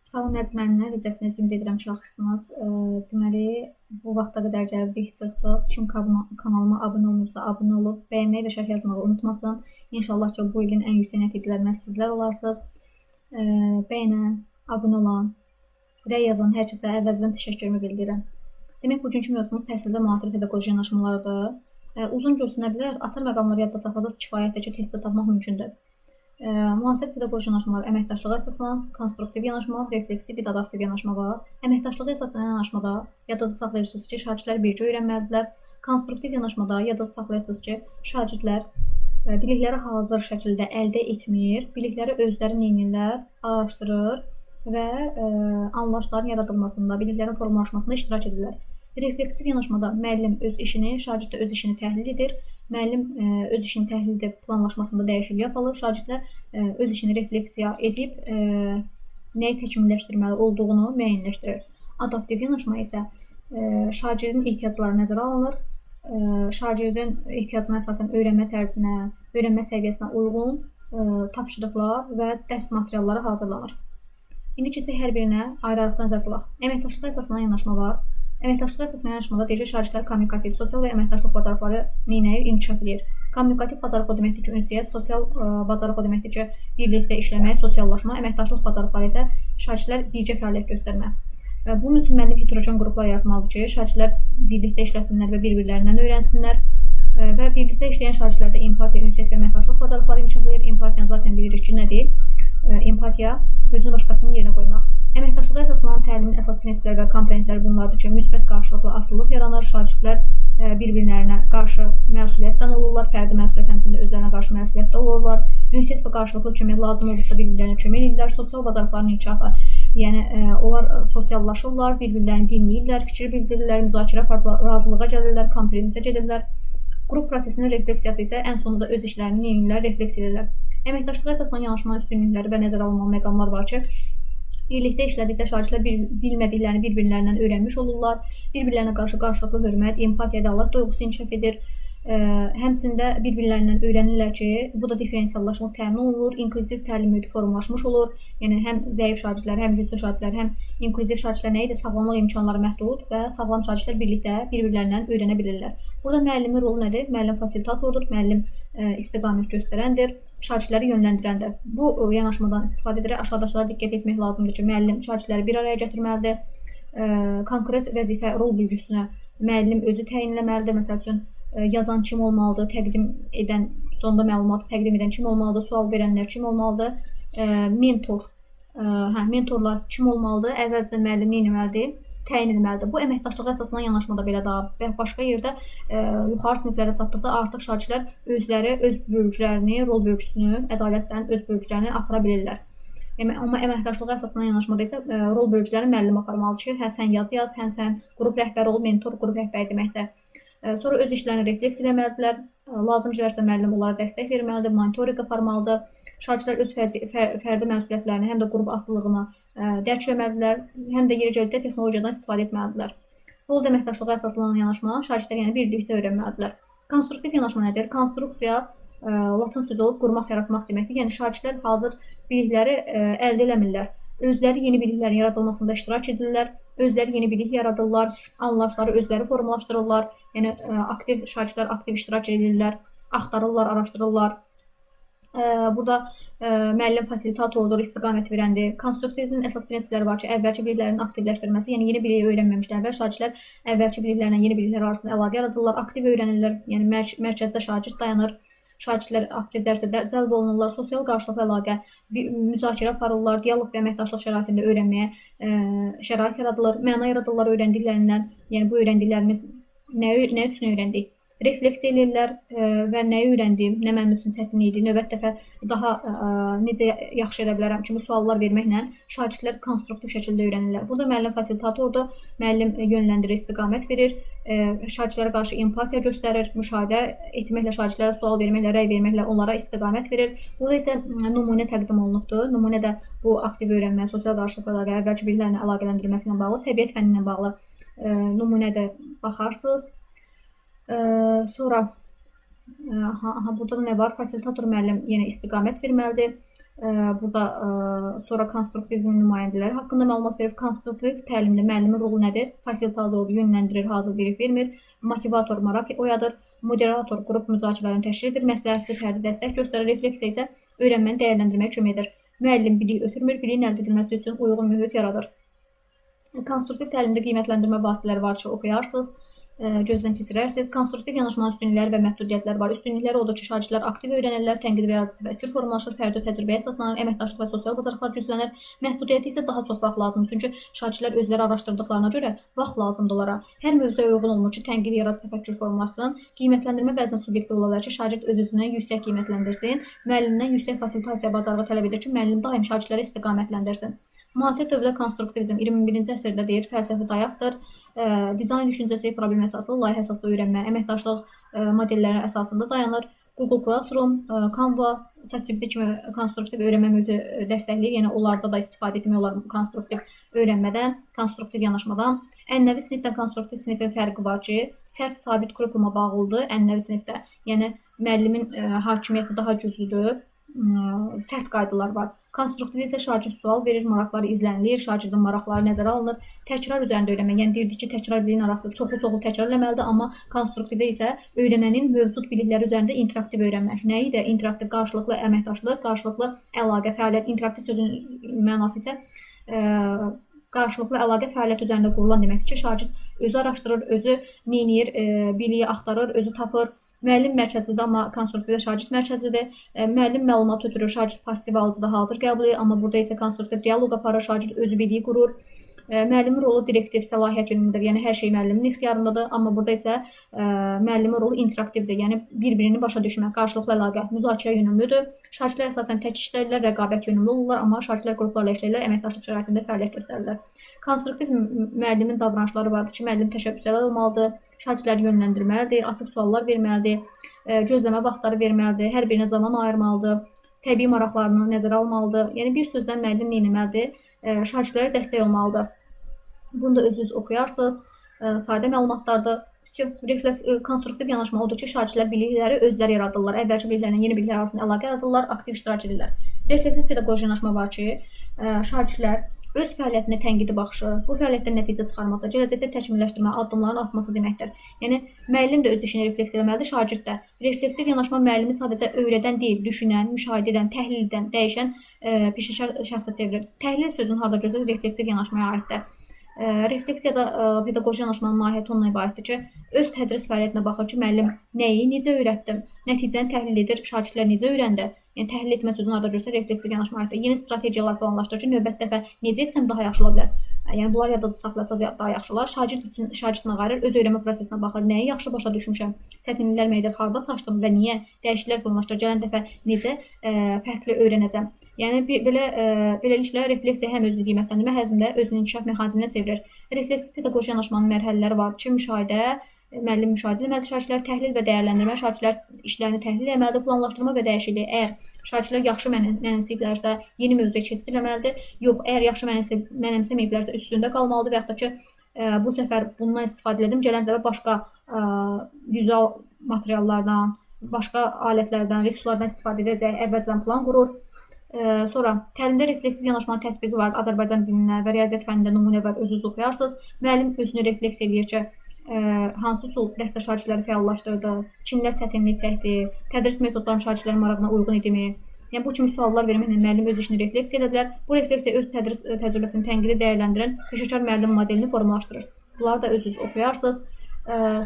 Salam əziz müəllimlər, necəsiniz? Ümid edirəm ki, yaxşısınız. Deməli, bu vaxta qədər gəldik, çıxdıq. Kim kanalıma abunə olmursa, abunə olub, bəyənməyi və şərh yazmağı unutmasın. İnşallah ki, bu ilin ən yüksək nəticələr məhz sizlər olarsınız. Bəyənən, abunə olan, rəy yazan hər kəsə əvvəlcədən təşəkkürümü bildirirəm. Demək, bugünkü mövzumuz təhsildə müasir pedaqoji yanaşmalardır. Uzun görsənə bilər, açar məqamları yadda saxladığınız kifayətdir ki, testdə tapmaq mümkündür. Müasir pedaqoji yanaşmalar əməkdaşlığa əsaslanan konstruktiv yanaşma, refleksiv bir də adaptiv yanaşma var. Əməkdaşlığa əsaslanan yanaşmada yadınızda saxlayırsınız ki, şagirdlər birgə öyrənməlidirlər. Konstruktiv yanaşmada yadınızda saxlayırsınız ki, şagirdlər bilikləri hazır şəkildə əldə etmir, bilikləri özləri neynirlər, araşdırır və anlayışların yaradılmasında, biliklərin formalaşmasında iştirak edirlər. Refleksiv yanaşmada müəllim öz işini, şagird də öz işini təhlil edir. Müəllim öz işini təhlil edib planlaşmasında dəyişiklik yapılır. Şagirdlər öz işini refleksiya edib nəyi təkmilləşdirməli olduğunu müəyyənləşdirir. Adaptiv yanaşma isə şagirdin ehtiyacları nəzərə alınır. Şagirdin ehtiyacına əsasən öyrənmə tərzinə, öyrənmə səviyyəsinə uyğun tapşırıqlar və dərs materialları hazırlanır. İndi keçək hər birinə ayrı-ayrılıqda nəzər salaq. Əməkdaşlığa əsaslanan yanaşma var. Əməkdaşlığa əsaslanan yanaşmada deyəcək şagirdlər kommunikativ, sosial və əməkdaşlıq bacarıqları neynəyir, inkişaf edir. Kommunikativ bacarıq o deməkdir ki, ünsiyyət, sosial bacarıq o deməkdir ki, birlikdə işləmək, sosiallaşma, əməkdaşlıq bacarıqları isə şagirdlər birgə fəaliyyət göstərmə. Bunun üçün müəllim heterogen qruplar yaratmalıdır ki, şagirdlər birlikdə işləsinlər və bir-birlərindən öyrənsinlər. Və birlikdə işləyən şagirdlərdə empatiya, ünsiyyət və əməkdaşlıq bacarıqları inkişaf edir. Empatiyanı zaten bilirik ki, nədir? Empatiya özünü başqasının yerinə qoymaq. Əməkdaşlığa əsaslanan təlimin əsas prinsipləri və komponentləri bunlardır ki, müsbət qarşılıqlı asılılıq yaranır, şagirdlər bir-birlərinə qarşı məsuliyyətdən olurlar, fərdi məsuliyyət həmçinin özlərinə qarşı məsuliyyətdə olurlar, ünsiyyət və qarşılıqlı kömək lazım olduqda bir-birlərinə kömək edirlər, sosial bacarıqların inkişafı, yəni onlar sosiallaşırlar, bir-birlərini dinləyirlər, fikir bildirirlər, müzakirə aparırlar, razılığa gəlirlər, kompromisə gedirlər. Qrup prosesinin refleksiyası isə ən sonunda öz işlərini yenilərlər, refleks edirlər. Əməkdaşlığa əsaslanan yanaşmanın üstünlükləri və nəzərə alınan məqamlar var ki, birlikdə işlədikdə şagirdlər bilmədiklərini bir-birlərindən öyrənmiş olurlar, bir-birlərinə qarşı qarşılıqlı hörmət, empatiya, ədalət duyğusu inkişaf edir. Həmçində bir-birlərindən öyrənirlər ki, bu da diferensiallaşma təmin olunur, inklüziv təlim mühiti formalaşmış olur. Yəni həm zəif şagirdlər, həm güclü şagirdlər, həm inklüziv şagirdlər nə idi? Sağlamlıq imkanları məhdud və sağlam şagirdlər birlikdə bir-birlərindən öyrənə bilirlər. Burada müəllimin rolu nədir? Müəllim fasilitatordur, müəllim istiqamət göstərəndir, şagirdləri yönləndirəndir. Bu yanaşmadan istifadə edərək aşağıdakılara diqqət etmək lazımdır ki, müəllim şagirdləri bir araya gətirməlidir. Konkret vəzifə rol bölgüsünə müəllim özü təyin etməlidir. Məsəl üçün yazan kim olmalıdır, təqdim edən, sonda məlumatı təqdim edən kim olmalıdır, sual verənlər kim olmalıdır, mentorlar kim olmalıdır, əvvəlcədən müəllim nə etməlidir, təyin etməlidir. Bu əməkdaşlığa əsaslanan yanaşmada belə daha və başqa yerdə yuxarı siniflərə çatdıqda artıq şagirdlər özləri öz bölgülərini, rol bölgüsünü, ədalətdən öz bölgülərini apara bilirlər. Amma əməkdaşlığa əsaslanan yanaşmada isə rol bölgülərini müəllim aparmalıdır ki, hə sən yaz, hə sən qrup rəhbəri ol, mentor qrup rəhbəri deməkdir. Sonra öz işlərini refleks eləməlidirlər, lazım gələrsə müəllim onlara dəstək verməlidir, monitorinq aparmalıdır. Şagirdlər öz fərdi məsuliyyətlərini, həm də qrup asılılığını dərk etməlidirlər, həm də yeri gəldikdə texnologiyadan istifadə etməlidirlər. Bu da əməkdaşlığa əsaslanan yanaşma, şagirdlər yəni birlikdə öyrənməlidirlər. Konstruktiv yanaşma nədir? Konstruksiya latın sözü olub qurmaq, yaratmaq deməkdir. Yəni şagirdlər hazır bilikləri əldə eləmirlər. Özləri yeni biliklərin yaradılmasında iştirak edirlər, özləri yeni bilik yaradırlar, anlayışları özləri formalaşdırırlar. Yəni aktiv şagirdlər aktiv iştirak edirlər, axtarırlar, araşdırırlar. Burada müəllim fasilitatordur, istiqamət verəndir. Konstruktivizmin əsas prinsipləri var ki, əvvəlki biliklərin aktivləşdirilməsi, yəni yeni biliyi öyrənməmişdən əvvəl şagirdlər əvvəlki biliklərlə yeni biliklər arasında əlaqə yaradırlar, aktiv öyrənirlər, yəni mərkəzdə şagird dayanır. Şagirdlər aktiv dərsə cəlb olunurlar, sosial qarşılıqlı əlaqə, müzakirə aparırlar, dialoq və əməkdaşlıq şəraitində öyrənməyə şərait yaradılır, məna yaradırlar öyrəndiklərindən. Yəni bu öyrəndiklərimiz nə üçün öyrəndik? Refleks edirlər və nəyi öyrəndim, nə mənim üçün çətin idi, növbət dəfə daha necə yaxşı edə bilərəm kimi suallar verməklə şagirdlər konstruktiv şəkildə öyrənirlər. Burada müəllim fasilitatordur, müəllim yönləndirir, istiqamət verir, şagirdlərə qarşı empatiya göstərir, müşahidə etməklə, şagirdlərə sual verməklə, rəy verməklə onlara istiqamət verir. Burada isə nümunə təqdim olunubdur. Nümunə də bu aktiv öyrənmə, sosial qarşılıqlı əlaqə, əvvəlki biliklərlə əlaqələndirilməsi ilə bağlı, təbiət fənni ilə bağlı nümunədə baxarsınız. Sonra burada da nə var? Fasilitator müəllim yenə istiqamət verməlidir. Burada sonra konstruktivizm nümayəndələri haqqında məlumat verir. Konstruktiv təlimdə müəllimin rolu nədir? Fasilitator yönləndirir, hazırlayır, vermir. Motivator maraq oyadır. Moderator qrup müzakirələrini təşkil edir. Məsləhətçi fərdi dəstək göstərir. Refleksiya isə öyrənməni dəyərləndirməyə kömək edir. Müəllim biliyi ötürmür, biliyin əldə edilməsi üçün uyğun mühit yaradır. Konstruktiv təlimdə qiymətləndirmə vasitələri var ki, oxuyarsınız, gözdən keçirərsiniz. Konstruktiv yanaşmanın üstünlükləri və məhdudiyyətləri var. Üstünlükləri odur ki, şagirdlər aktiv öyrənirlər, tənqid və yaradıcı təfəkkür formalaşır, fərdi təcrübəyə əsaslanır, əməkdaşlıq və sosial bacarıqlar güclənir. Məhdudiyyəti isə daha çox vaxt lazımdır. Çünki şagirdlər özləri araşdırdıqlarına görə vaxt lazımdır onlara. Hər mövzuya uyğun olmur ki, tənqid, yaradıcı təfəkkür formalaşsın. Qiymətləndirmə bəzən subyektiv ola bilər ki, şagird öz-özündən yüksək qiymətləndirsin. Müəllimdən yüksək fasilitasiya bacarığı tələb edir ki, müəllim daim şagirdləri istiqamətləndirsin. Müasir dövrdə konstruktivizm 21-ci əsrdə deyir, fəlsəfi dayaqdır. Dizayn düşüncəsi, problem əsaslı, layihə əsaslı öyrənmə, əməkdaşlıq modelləri əsasında dayanır. Google Classroom, Canva, ChatGPT kimi konstruktiv öyrənmə mühiti dəstəkləyir. Yəni onlarda da istifadə etmək olar konstruktiv öyrənmədən, konstruktiv yanaşmadan. Ənənəvi sinifdən konstruktiv sinifin fərqi var ki, sərt sabit qrupuma bağlıdır ənənəvi sinifdə. Yəni müəllimin hakimiyyəti daha güclüdür. Sərt qaydalar var. Konstruktiv isə şagird sual verir, maraqları izlənilir, şagirdin maraqları nəzərə alınır. Təkrar üzərində öyrənmə, yəni deyirdik ki, təkrar biliyin arasında çoxlu təkrar eləməlidir, amma konstruktivdə isə öyrənənin mövcud bilikləri üzərində interaktiv öyrənmək. Nə idi? Interaktiv qarşılıqlı əməkdaşlıq, qarşılıqlı əlaqə, fəaliyyət. Interaktiv sözün mənası isə qarşılıqlı əlaqə fəaliyyət üzərində qurulan deməkdir ki, şagird özü araşdırır, özü neynir, biliyi axtarır, özü tapır. Müəllim mərkəzlidir, amma konstruktivdə şagird mərkəzlidir. Müəllim məlumat ötürür, şagird passiv alıcıda hazır qəbul edir, amma burada isə konstruktiv dialoq aparır, şagird özü biliyi qurur. Müəllimin rolu direktiv, səlahiyyət yönümlüdür, yəni hər şey müəllimin ixtiyarındadır, amma burada isə müəllimin rolu interaktivdir, yəni bir-birini başa düşmə, qarşılıqlı əlaqə, müzakirə yönümlüdür. Şagirdlər əsasən tək işləyirlər, rəqabət yönümlü olurlar, amma şagirdlər qruplarla işləyirlər, əməkdaşlıq şəraitində fəaliyyət göstərirlər. Konstruktiv müəllimin davranışları vardır ki, müəllim təşəbbüslər almalıdır, şagirdləri yönləndirməlidir, açıq suallar verməlidir, gözləmə vaxtları verməlidir, hər birinə zaman ayırmalıdır, təbii maraqlarını nəzərə almalıdır. Yəni bir sözlə müəllim nə etməlidir? Şagirdlərə dəstək olmalıdır. Bunu da özünüz oxuyarsınız. Sadə məlumatlardır. Konstruktiv yanaşma odur ki, şagirdlər bilikləri özləri yaradırlar. Əvvəlki biliklərlə yeni biliklər arasında əlaqə yaradırlar, aktiv iştirak edirlər. Refleksiv pedaqoji yanaşma var ki, şagirdlər öz fəaliyyətinə tənqidi baxışı, bu fəaliyyətdən nəticə çıxarması, gələcəkdə təkmilləşdirmə addımlarını atması deməkdir. Yəni müəllim də öz işini refleksiya etməlidir, şagird də. Refleksiv yanaşma müəllimi sadəcə öyrədən deyil, düşünən, müşahidə edən, təhlil edən, dəyişən peşəkar şəxsə çevirir. Təhlil sözünün harda görürsəz refleksiv yanaşmaya aiddir. Refleksiyada pedaqoji yanaşmanın mahiyyəti ondan ibarətdir ki, öz tədris fəaliyyətinə baxır ki, müəllim nəyi, necə öyrətdim, nəticəni təhlil edir, şagirdlər necə öyrəndi. Yəni təhlil etmə sözünün harda görsə refleksiv yanaşma aiddir. Yeni strategiyalar planlaşdırır ki, növbəti dəfə necə etsəm daha yaxşı ola bilər. Yəni bunlar yadda saxlasanız daha yaxşı olar. Şagird məğarir öz öyrənmə prosesinə baxır. Nəyi yaxşı başa düşmüşəm? Çətinliklər məndə harda çaşdım və niyə? Dəyişikliklər planlaşdırır. Gələn dəfə necə fərqli öyrənəcəm? Yəni beləliklə refleksiya həm özünü qiymətləndirmə, həm də özünün inkişaf mexanizminə çevirir. Refleksiv pedaqoji yanaşmanın mərhələləri var ki, müşahidə, müəllim müşahidə etməlidir, şagirdlər təhlil və dəyərləndirmə, şagirdlər işlərini təhlil etməlidir, planlaşdırma və dəyişiklik. Əgər şagirdlər yaxşı mənimsəyiblərsə, yeni mövzuya keçid etməlidir. Yox, əgər yaxşı mənimsəməyiblərsə, üstündə qalmalıdır və yaxud da ki, bu səfər bundan istifadə edim, gələn dəfə başqa vizual materiallardan, başqa alətlərdən, resurslardan istifadə edəcək, əvvəlcədən plan qurur. Sonra təlimdə refleksiv yanaşmanın tətbiqi var, Azərbaycan dilinə və riyaziyyat fənnində nümunə var, özünüz oxuyarsınız. Müəllim özünü refleksiya edir ki, hansı üsul dəstə şagirdləri fəallaşdırdı, kimlər çətinlik çəkdi, tədris metodlarının şagirdlərin marağına uyğun idimi? Yəni bu kimi suallar verməklə müəllim öz işini refleksiya edə bilər. Bu refleksiya öz tədris təcrübəsini tənqidi dəyərləndirən peşəkar müəllim modelini formalaşdırır. Bunları da özünüz oxuyarsınız.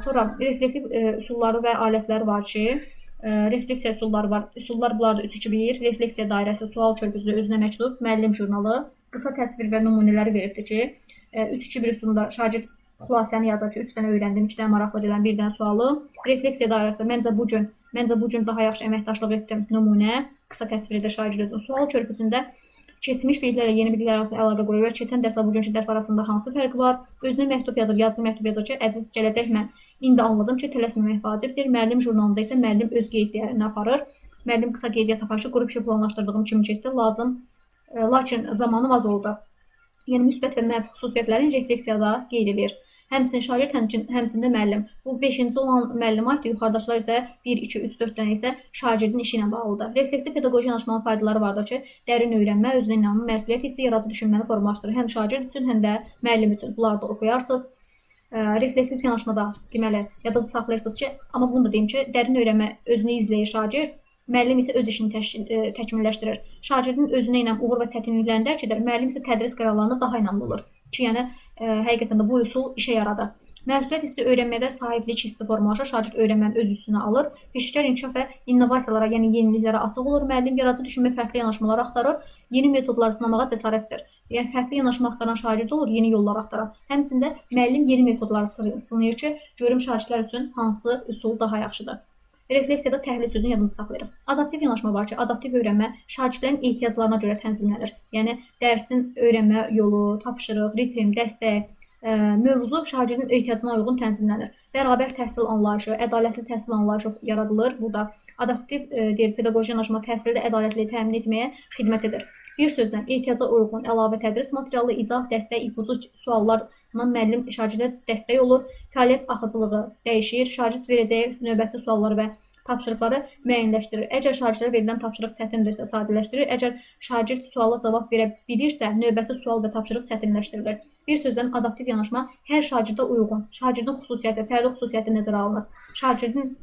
Sonra refleksiv üsulları və alətləri var ki, refleksiya üsulları var. Üsullar bunlar da 3-2-1, refleksiya dairəsi, sual körpüsü, özünə məktub, müəllim jurnalı, qısa təsvir və nümunələri veribdir ki, 3-2-1 üsulunda şagird xülasəni yazar ki, 3 dənə öyrəndim, 2 dənə maraqlı gələn, 1 dənə sualı. Refleksiya dairəsi, məncə bu gün daha yaxşı əməkdaşlıq etdim, nümunə, qısa təsvir edir şagird özünü. Sual körpüsündə keçmiş biliklərlə yeni biliklər arasında əlaqə qurur və keçən dərslə bugünkü dərs arasında hansı fərq var? Özünə məktub yazır, yazılı məktub yazır ki, əziz gələcək mən indi anladım ki, tələsməmək vacibdir. Müəllim jurnalında isə müəllim öz qeydlərini aparır. Müəllim qısa qeydiyyat aparır ki, qrup işi planlaşdırdığım kimi getdi, lakin zamanım az oldu. Yəni müsbət və mənfi xüsusiyyətlərin refleksiyada qeyd edilir. Həmçinin şagird, həmçində müəllim. Bu 5-ci olan müəllimə aiddir. Yuxarıdakılar isə 1, 2, 3, 4 dənə isə şagirdin işi ilə bağlıdır. Refleksiv pedaqoji yanaşmanın faydaları vardır ki, dərin öyrənmə, özünə inanma, məsuliyyət hissi, yaradıcı düşünməni formalaşdırır. Həm şagird üçün, həm də müəllim üçün. Bunları da oxuyarsınız. Refleksiv yanaşmada deməli yadınızda saxlayırsınız ki, amma bunu da deyim ki, dərin öyrənmə özünü izləyir şagird. Müəllim isə öz işini təkmilləşdirir. Şagirdin özünə ilə uğur və çətinliklərini dərk edir. Müəllim isə tədris qərarlarına daha inamlı olur. Ki, yəni həqiqətən də bu üsul işə yaradı. Məsuliyyət hissi öyrənmədə sahiblik hissi formalaşır. Şagird öyrənməni öz üstünə alır. Peşəkar inkişaf və innovasiyalara, yəni yeniliklərə açıq olur. Müəllim yaradıcı düşünmə, fərqli yanaşmalar axtarır. Yeni metodları sınamağa cəsarət edir. Yəni fərqli yanaşma axtaran şagird olur, yeni yollar axtaran. Həmçində müəllim yeni metodları sınayır ki, görüm şagirdlər üçün hansı üsul daha yaxşıdır. Refleksiyada təhlil sözünü yadımızda saxlayırıq. Adaptiv yanaşma var ki, adaptiv öyrənmə şagirdlərin ehtiyaclarına görə tənzimlənir. Yəni dərsin öyrənmə yolu, tapşırıq, ritm, dəstək, mövzu şagirdin ehtiyacına uyğun tənzimlənir. Bərabər təhsil anlayışı, ədalətli təhsil anlayışı yaradılır. Burada adaptiv pedaqoji yanaşma təhsildə ədalətliyi təmin etməyə xidmət edir. Bir sözlə, ehtiyaca uyğun əlavə tədris materialı, izah, dəstək, ipucu suallarla müəllim şagirdə dəstək olur. Fəaliyyət axıcılığı dəyişir. Şagird verəcəyi növbəti sualları və tapşırıqları müəyyənləşdirir. Əgər şagirdlərə verilən tapşırıq çətindirsə, sadələşdirir. Əgər şagird suala cavab verə bilirsə, növbəti sual və tapşırıq çətinləşdirilir. Bir sözlə, adaptiv yanaşma hər şagirdə uyğun, şagirdin xüsusiyyəti, fərdi xüsusiyyəti nəzərə alınır. Şagirdin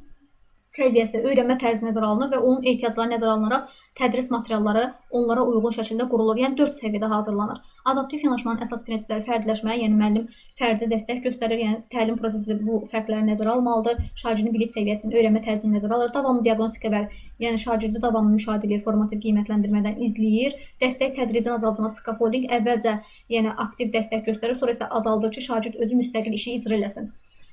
səviyyəsi, öyrənmə tərzi nəzərə alınır və onun ehtiyacları nəzərə alınaraq tədris materialları onlara uyğun şəkildə qurulur. Yəni 4 səviyyədə hazırlanır. Adaptiv yanaşmanın əsas prinsipləri fərdiləşmə, yəni müəllim fərdi dəstək göstərir, yəni təlim prosesində bu fərqləri nəzərə almalıdır. Şagirdin bilik səviyyəsini, öyrənmə tərzini nəzərə alır. Davamlı diaqnostika və yəni şagirdi davamlı müşahidə edir, formativ qiymətləndirmədən izləyir. Dəstək tədricən azaldılması, scaffolding əvvəlcə yəni aktiv dəstək göstərir, sonra isə azaldır ki, şagird özü müstəqil işi icra eləsin.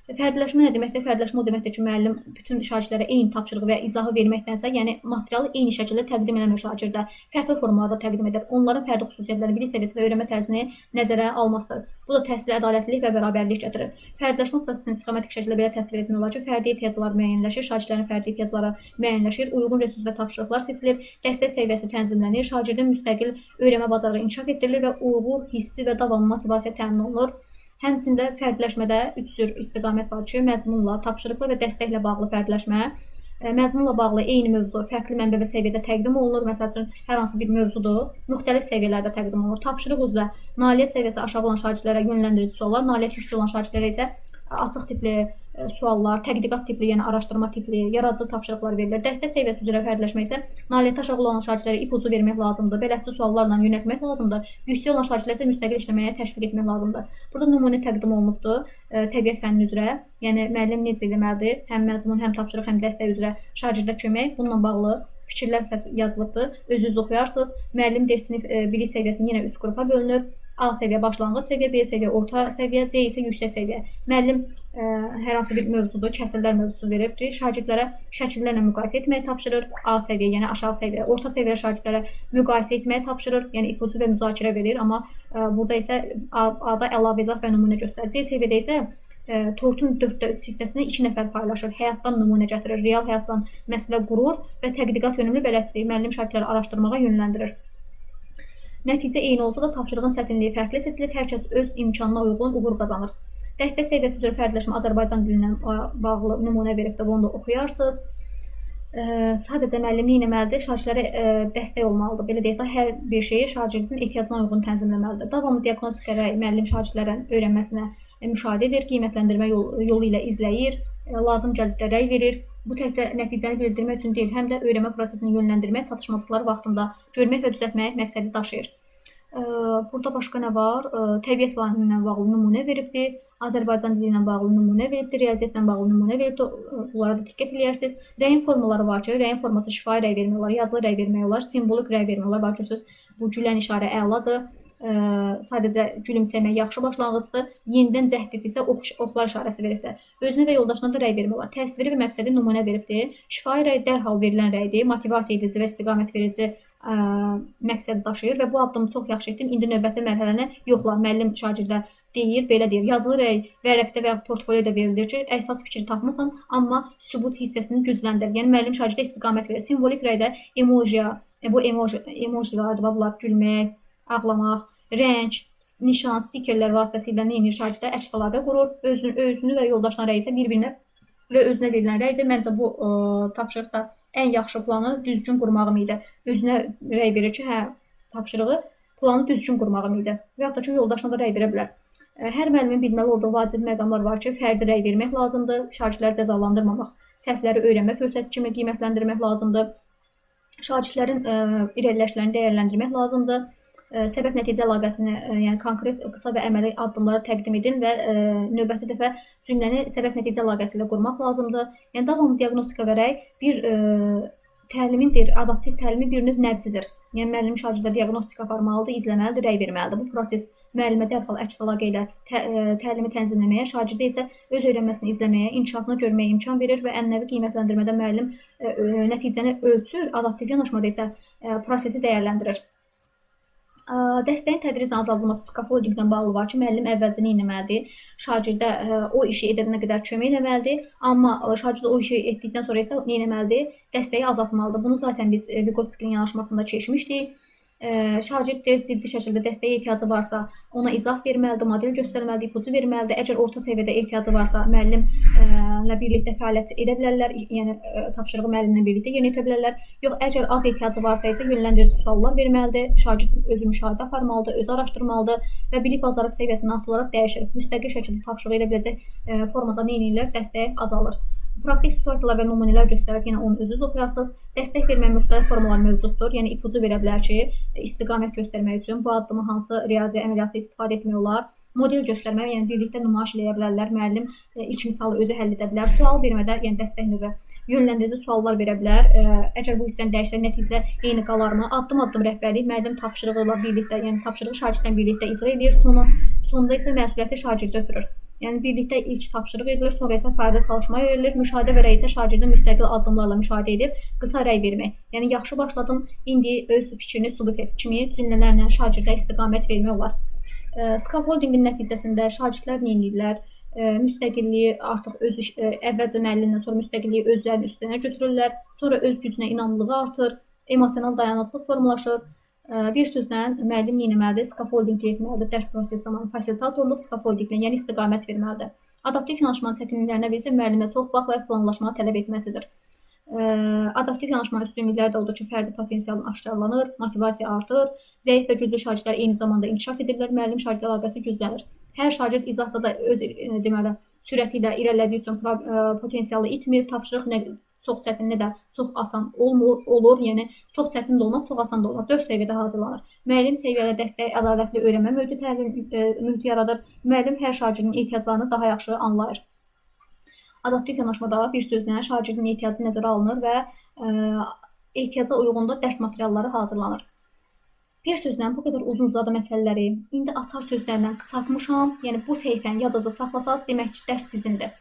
Fərdiləşmə nə deməkdir? Fərdiləşmə o deməkdir ki, müəllim bütün şagirdlərə eyni tapşırığı və izahı verməkdənsə, yəni materialı eyni şəkildə təqdim eləmir şagirdə, fərqli formalarda təqdim edir. Onların fərdi xüsusiyyətlərini, bilik səviyyəsi və öyrənmə tərzini nəzərə almasıdır. Bu da təhsilə ədalətlilik və bərabərlik gətirir. Fərdiləşmə prosesini sxematik şəkildə belə təsvir etmək olar ki, fərdi ehtiyaclar müəyyənləşir, şagirdlərin fərdi ehtiyacları müəyyənləşir, uyğun resurs və tapşırıqlar seçilir, dəstək səviyyəsi tənzimlənir, şagirdin müstəqil öyrənmə bacarığı inkişaf etdirilir və uğur hissi və davamlı motivasiya təmin olunur. Həmçində fərdiləşmədə 3 cür istiqamət var ki, məzmunla, tapşırıqla və dəstəklə bağlı fərdiləşmə. Məzmunla bağlı eyni mövzu fərqli mənbə və səviyyədə təqdim olunur. Məsəl üçün, hər hansı bir mövzudur, müxtəlif səviyyələrdə təqdim olunur. Tapşırıq üzrə nailiyyət səviyyəsi aşağı olan şagirdlərə yönləndirici suallar, nailiyyət yüksək olan şagirdlərə isə açıq tipli suallar, tədqiqat tipli, yəni araşdırma tipli, yaradıcı tapşırıqlar verilir. Dəstək səviyyəsi üzrə fərdiləşmə isə nailiyyəti aşağı olan şagirdlərə ipucu vermək lazımdır, bələdçi suallarla yönəltmək lazımdır. Yüksək olan şagirdlər isə müstəqil işləməyə təşviq etmək lazımdır. Burada nümunə təqdim olunubdur təbiət fənni üzrə. Yəni müəllim necə etməlidir? Həm məzmun, həm tapşırıq, həm dəstək üzrə şagirdə kömək. Bununla bağlı fikirlər yazılıbdır. Özünüz oxuyarsınız. Müəllim sinif bilik səviyyəsini yenə 3 qrupa bölünür. A səviyyə başlanğıc səviyyə, B səviyyə orta səviyyə, C isə yüksək səviyyə. Müəllim hər hansı bir mövzudur, kəsrlər mövzusu verib ki, şagirdlərə şəkillərlə müqayisə etməyi tapşırır. A səviyyə, yəni aşağı səviyyə, orta səviyyə şagirdlərə müqayisə etməyi tapşırır, yəni ipucu və müzakirə verir, amma burada isə A-da əlavə izah və nümunə göstərir. C səviyyədə isə tortun 4də 3 hissəsini 2 nəfər paylaşır. Həyatdan nümunə gətirir, real həyatdan məsələ qurur və tədqiqat yönümlü bələdçiliyi müəllim şagirdləri araşdırmağa yönləndirir. Nəticə eyni olsa da tapşırığın çətinliyi fərqli seçilir, hər kəs öz imkanına uyğun uğur qazanır. Dəstək səviyyəsi üzrə fərdiləşmə Azərbaycan dilindən bağlı nümunə veribdir, bunu da oxuyarsınız. Sadəcə müəllim nə etməlidir? Şagirdlərə dəstək olmalıdır. Belə deyək də, hər bir şeyi şagirdin ehtiyacına uyğun tənzimləməlidir. Davamlı diaqnostika rəy müəllim şagirdlərin öyrənməsinə müşahidə edir, qiymətləndirmə yolu ilə izləyir, lazım gəldikdə rəy verir. Bu təkcə nəticəni bildirmək üçün deyil, həm də öyrənmə prosesini yönləndirmək, çatışmazlıqları vaxtında görmək və düzəltmək məqsədi daşıyır. Burada başqa nə var? Təbiət fənni ilə bağlı nümunə veribdir, Azərbaycan dili ilə bağlı nümunə veribdir, riyaziyyatla bağlı nümunə veribdir. Bunlara da diqqət edirsiniz. Rəyin formaları var ki, rəyin forması şifahi rəy vermək olar, yazılı rəy vermək olar, simvolik rəy vermək olar. Baxırsınız, bu gülən işarə əladır. Sadəcə gülümsəmək yaxşı başlanğıcdır. Yenidən cəhd edirsə oxlar işarəsi veribdir. Özünə və yoldaşına da rəy vermək olar. Təsviri və məqsədi nümunə veribdir. Şifahi rəy dərhal verilən rəydir. Motivasiya edici və istiqamət verici məqsəd daşıyır və bu addımı çox yaxşı etdin. İndi növbəti mərhələni yoxla. Müəllim şagirdə deyir, belə deyir. Yazılı rəy vərəqdə və ya portfolyoda verilir ki, əsas fikri tapmısan, amma sübut hissəsini gücləndir. Yəni müəllim şagirdə istiqamət verir. Simvolik rəydə emojiya, bu emoji vardır, bunlar gülmək, ağlamaq, rəng, nişan, stikerlər vasitəsilə nə edir? Şagirdlər əks əlaqə qurur. Özünü və yoldaşına rəy isə bir-birinə və özünə verilən rəydir. Məncə bu tapşırıqda ən yaxşı planı düzgün qurmağım idi. Özünə rəy verir ki, hə, tapşırığı planı düzgün qurmağım idi. Və yaxud da ki, yoldaşına da rəy verə bilər. Hər müəllimin bilməli olduğu vacib məqamlar var ki, fərdi rəy vermək lazımdır, şagirdləri cəzalandırmamaq, səhvləri öyrənmə fürsəti kimi qiymətləndirmək lazımdır, şagirdlərin irəliləşlərini dəyərləndirmək lazımdır, səbəb-nəticə əlaqəsini, yəni konkret, qısa və əməli addımları təqdim edin və növbəti dəfə cümləni səbəb-nəticə əlaqəsi ilə qurmaq lazımdır. Yəni davamlı diaqnostika və rəy bir təlimin, adaptiv təlimin bir növ nəbzidir. Yəni müəllim şagirdlə diaqnostika aparmalıdır, izləməlidir, rəy verməlidir. Bu proses müəllimə dərhal əks əlaqə ilə təlimi tənzimləməyə, şagirdə isə öz öyrənməsini izləməyə, inkişafını görməyə imkan verir və ənənəvi qiymətləndirmədə müəllim nəticəni ölçür, adaptiv yanaşmada isə prosesi dəyərləndirir. Dəstəyin tədricən azaldılması skafoldinglə bağlı var ki, müəllim əvvəlcə nə etməlidir? Şagirdə o işi edənə qədər kömək etməlidir, amma şagird o işi etdikdən sonra isə nə etməlidir? Dəstəyi azaltmalıdır. Bunu zaten biz Vygotsky'nin yanaşmasında keçmişdik. Şagird ciddi şəkildə dəstəyə ehtiyacı varsa, ona izah verməlidir, model göstərməlidir, ipucu verməlidir. Əgər orta səviyyədə ehtiyacı varsa, müəllimlə birlikdə fəaliyyət edə bilərlər, yəni tapşırığı müəllimlə birlikdə yerinə yetirə bilərlər. Yox, əgər az ehtiyacı varsa isə yönləndirici suallar verməlidir, şagird özü müşahidə aparmalıdır, özü araşdırmalıdır və bilik-bacarıq səviyyəsindən asılı olaraq dəyişir. Müstəqil şəkildə tapşırıq edə biləcək formada nə edirlər? Dəstək azalır. Praktik situasiyalar və nümunələr göstərərək yenə onu özünüz oxuyarsınız. Dəstək verməyə müxtəlif formalar mövcuddur. Yəni ipucu verə bilər ki, istiqamət göstərmək üçün bu addımı hansı riyazi əməliyyatı istifadə etmək olar. Model göstərmək, yəni birlikdə nümayiş eləyə bilərlər. Müəllim ilk misalı özü həll edə bilər. Sual vermədə, yəni dəstək növü yönləndirici suallar verə bilər. Əgər bu hissəni dəyişsə nəticə eyni qalarmı? Addım-addım rəhbərlik müəllim tapşırığı ilə birlikdə, yəni tapşırığı şagirdlə birlikdə icra edir. Sonda isə məsuliyyəti şagirdə ötürür. Yəni birlikdə ilk tapşırıq edilir, sonra isə fərdi çalışma verilir. Müşahidə və rəy isə şagirdin müstəqil addımlarla müşahidə edib qısa rəy vermək. Yəni yaxşı başladın, indi öz fikrini sübut et kimi cümlələrlə şagirdə istiqamət vermək olar. Skafoldingin nəticəsində şagirdlər nə edirlər? Müstəqilliyi artıq əvvəlcə müəllimdən sonra müstəqilliyi özlərinin üstünə götürürlər. Sonra öz gücünə inamlılığı artır, emosional dayanıqlıq formalaşır. Bir sözlə müəllim nə etməlidir? Skafoldinglə etməlidir. Dərs prosesi zamanı fasilitatorluq skafoldinglə, yəni istiqamət verməlidir. Adaptiv yanaşmanın çətinliklərinə isə müəllimə çox vaxt və planlaşmanı tələb etməsidir. Adaptiv yanaşmanın üstünlükləri də odur ki, fərdi potensialın aşkarlanır, motivasiya artır, zəif və güclü şagirdlər eyni zamanda inkişaf edirlər, müəllim-şagird əlaqəsi güclənir. Hər şagird izahda da öz sürəti ilə irəlilədiyi üçün potensialı itmir, tapşırıq nə çox çətin, nə də çox asan olur, yəni çox çətin də olmaz, çox asan da olmaz. 4 səviyyədə hazırlanır. Müəllim səviyyədə dəstək ədalətli öyrənmə mühiti yaradır. Müəllim hər şagirdin ehtiyaclarını daha yaxşı anlayır. Adaptiv yanaşmada bir sözlə şagirdin ehtiyacı nəzərə alınır və ehtiyaca uyğun da dərs materialları hazırlanır. Bir sözlə bu qədər uzun-uzadı məsələləri indi açar sözlərlə qısaltmışam. Yəni bu səhifəni yadınızda saxlasanız, demək ki, dərs sizindir.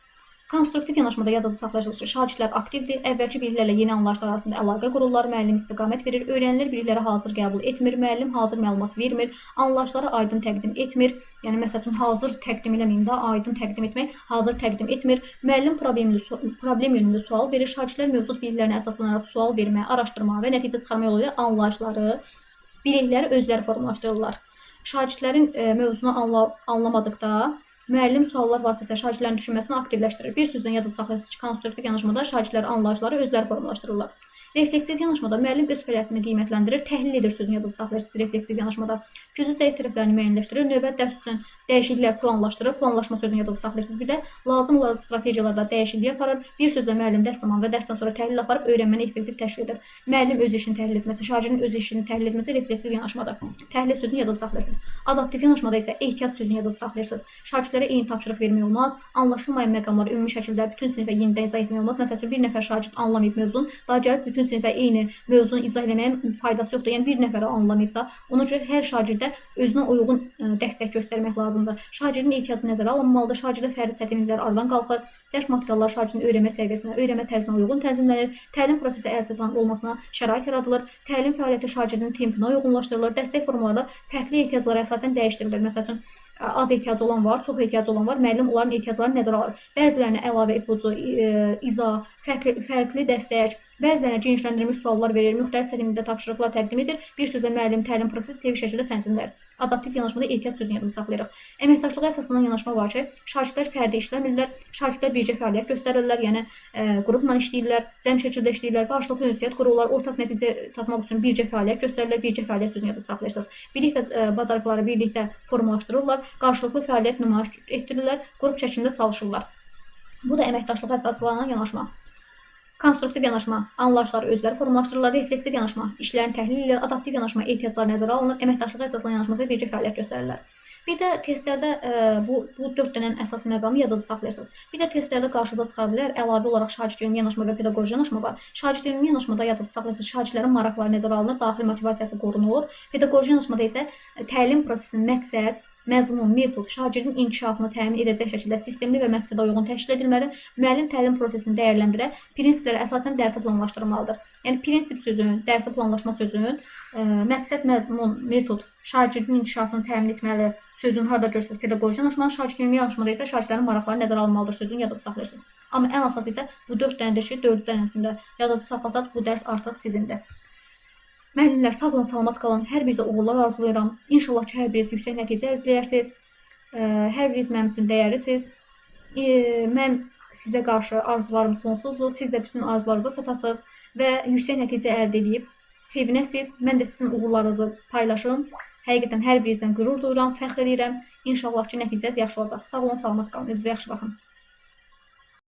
Konstruktiv yanaşmada yadınızda saxlayacağınız ki, şagirdlər aktivdir, əvvəlki biliklərlə yeni anlayışlar arasında əlaqə qururlar, müəllim istiqamət verir, öyrənilir bilikləri hazır qəbul etmir, müəllim hazır məlumat vermir, anlayışları aydın təqdim etmir. Yəni məsəl üçün hazır təqdim eləməyim də, aydın təqdim etmək, hazır təqdim etmir. Müəllim problem yönümlü sual verir, şagirdlər mövcud biliklərinə əsaslanaraq sual vermə, araşdırma və nəticə çıxarma yolu ilə anlayışları, bilikləri özləri formalaşdırırlar. Şagirdlərin mövzunu anlamadıqda müəllim suallar vasitəsilə şagirdlərin düşünməsini aktivləşdirir. Bir sözlə yadınızda saxlayırsınız ki, konstruktiv yanaşmada şagirdlər anlayışları özləri formalaşdırırlar. Refleksiv yanaşmada müəllim öz fəaliyyətini qiymətləndirir, təhlil edir sözünü yadınızda saxlayırsınız refleksiv yanaşmada. Güclü zəif tərəflərini müəyyənləşdirir, növbəti dərs üçün dəyişikliklər planlaşdırır, planlaşma sözünü yadınızda saxlayırsınız. Bir də lazım olan strategiyalarda dəyişiklik aparır. Bir sözlə müəllim dərs zamanı və dərsdən sonra təhlil aparıb öyrənməni effektiv təşkil edir. Müəllim öz işini təhlil etməsi, şagirdin öz işini təhlil etməsi refleksiv yanaşmada. Təhlil sözünü yadınızda saxlayırsınız. Adaptiv yanaşmada isə ehtiyac sözünü yadınızda saxlayırsınız. Şagirdlərə eyni tapşırıq vermək olmaz. Anlaşılmayan məqamları ümumi şəkildə bütün sinifə yenidən izah etmək olmaz. Məsəl üçün bir nəfər şagird anlamayıb mövzunu, daha gəlib bütün sinifə eyni mövzunu izah eləməyin faydası yoxdur. Yəni bir nəfərə anlamayıb da. Ona görə hər şagirdə özünə uyğun dəstək göstərmək lazımdır. Şagirdin ehtiyacı nəzərə alınmalıdır. Şagirdə fərdi çətinliklər aradan qalxır. Dərs materialları şagirdin öyrənmə səviyyəsinə, öyrənmə tərzinə uyğun tənzimlənir. Təlim prosesi əlçatan olmasına şərait yaradılır. Təlim fəaliyyəti şagirdin tempinə uyğunlaşdırılır. Dəstək formaları fərqli ehtiyaclara əsasən dəyişdirilir. Məsəl üçün az ehtiyacı olan var, çox ehtiyacı olan var. Müəllim onların ehtiyaclarını nəzərə alır. Bəzilərinə əlavə ipucu, izah, fərqli dəstək, Bəzilərinə genişləndirilmiş suallar verir, müxtəlif çətinlikdə tapşırıqlar təqdim edir. Bir sözlə müəllim təlim prosesi tez şəkildə tənzimləyir. Adaptiv yanaşmada ehtiyat sözünü yadda saxlayırıq. Əməkdaşlığa əsaslanan yanaşma var ki, şagirdlər fərdi işləmirlər, şagirdlər bircə fəaliyyət göstərirlər, yəni qrupla işləyirlər, cəm şəkildə işləyirlər, qarşılıqlı ünsiyyət qururlar, ortaq nəticə çatmaq üçün bircə fəaliyyət göstərirlər, bircə fəaliyyət sözünü yadda saxlayırsınız. Bilik və bacarıqları birlikdə formalaşdırırlar, qarşılıqlı fəaliyyət nümayiş etdirirlər, qrup şəklində çalışırlar. Bu da əməkdaşlığa əsaslanan yanaşma. Konstruktiv yanaşma, anlayışları özləri formalaşdırırlar, refleksiv yanaşma, işlərini təhlil edir, adaptiv yanaşma, ehtiyaclar nəzərə alınır, əməkdaşlığa əsaslanan yanaşma isə bircə fəaliyyət göstərirlər. Bir də testlərdə bu 4 dənənin əsas məqamı yadda saxlayırsınız. Bir də testlərdə qarşınıza çıxa bilər, əlavə olaraq şagird yönümlü yanaşma və pedaqoji yanaşma var. Şagird yönümlü yanaşmada yadda saxlayırsınız, şagirdlərin maraqları nəzərə alınır, daxili motivasiyası qorunur. Pedaqoji yanaşmada isə təlim prosesinin məqsəd, məzmun, metod, şagirdin inkişafını təmin edəcək şəkildə sistemli və məqsədə uyğun təşkil edilməli. Müəllim təlim prosesini dəyərləndirə, prinsiplərə əsasən dərsi planlaşdırmalıdır. Yəni prinsip sözünün, dərsi planlaşma sözünün, məqsəd, məzmun, metod, şagirdin inkişafını təmin etməli sözünü harda göstərir? Pedaqoji yanaşma, şagird yönümlü yanaşmada isə şagirdlərin maraqları nəzərə alınmalıdır sözünü yadda saxlayırsınız. Amma ən əsası isə bu 4 dənədir ki, 4 dənəsində yadda saxlasaz bu dərs artıq sizindir. Müəllimlər, sağ olun, salamat qalın. Hər birinizə uğurlar arzulayıram. İnşallah ki, hər biriniz yüksək nəticə əldə edərsiniz. Hər biriniz mənim üçün dəyərlisiniz. Mən sizə qarşı arzularım sonsuzdur. Siz də bütün arzularınıza çatasınız və yüksək nəticə əldə edib sevinəsiniz. Mən də sizin uğurlarınızı paylaşım. Həqiqətən hər birinizdən qürur duyuram, fəxr edirəm. İnşallah ki, nəticəniz yaxşı olacaq. Sağ olun, salamat qalın. Özünüzə yaxşı baxın.